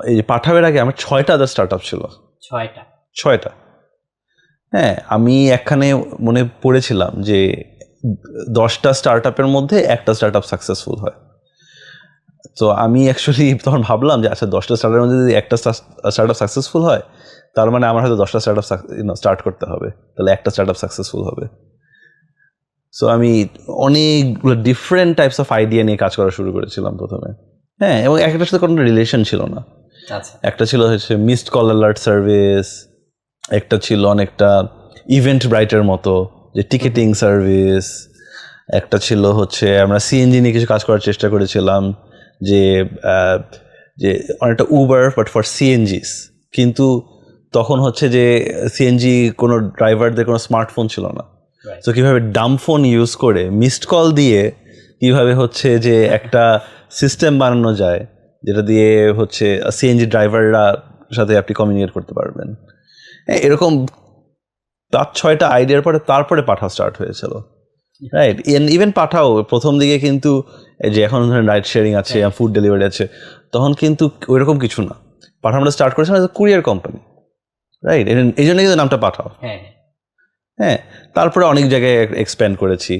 এই যে পাঠাওয়ের আগে আমার 6টা আদার স্টার্ট আপ ছিল। 6টা। হ্যাঁ, আমি একখানে মনে পড়েছিলাম যে 10টা স্টার্ট আপের মধ্যে একটা স্টার্ট আপ সাকসেসফুল হয়। তো আমি অ্যাকচুয়ালি তখন ভাবলাম যে আচ্ছা 10টা স্টার্ট আপের মধ্যে যদি একটা স্টার্ট আপ সাকসেসফুল হয়, তার মানে আমার হয়তো 10টা স্টার্ট আপ স্টার্ট করতে হবে, তাহলে একটা স্টার্ট আপ সাকসেসফুল হবে। সো আমি অনেকগুলো ডিফারেন্ট টাইপস অফ আইডিয়া নিয়ে কাজ করা শুরু করেছিলাম প্রথমে। হ্যাঁ, এবং একটার সাথে কোনো রিলেশন ছিল না। একটা ছিল হচ্ছে মিসড কল অ্যালার্ট সার্ভিস, একটা ছিল অনেকটা ইভেন্ট ব্রাইটের মতো যে টিকেটিং সার্ভিস, একটা ছিল হচ্ছে আমরা সিএনজি নিয়ে কিছু কাজ করার চেষ্টা করেছিলাম, যে যে অনেকটা উবার বাট ফর সিএনজিস। কিন্তু তখন হচ্ছে যে সিএনজি কোনো ড্রাইভারদের কোনো স্মার্টফোন ছিল না। তো কীভাবে ডাম ফোন ইউজ করে মিসড কল দিয়ে কীভাবে হচ্ছে যে একটা সিস্টেম বানানো যায় যেটা দিয়ে হচ্ছে সিএনজি ড্রাইভাররা সাথে আপনি কমিউনিকেট করতে পারবেন। এরকম 6টা আইডিয়ার পরে তারপরে পাঠাও স্টার্ট হয়েছিল, রাইট? ইভেন পাঠাও প্রথম দিকে কিন্তু যে এখন ধরেন রাইড শেয়ারিং আছে, ফুড ডেলিভারি আছে, তখন কিন্তু ওইরকম কিছু না। পাঠাও আমরা স্টার্ট করেছিলাম কুরিয়ার কোম্পানি, রাইট? এই জন্য কিন্তু নামটা পাঠাও। হ্যাঁ, তারপরে অনেক জায়গায় এক্সপ্যান্ড করেছি।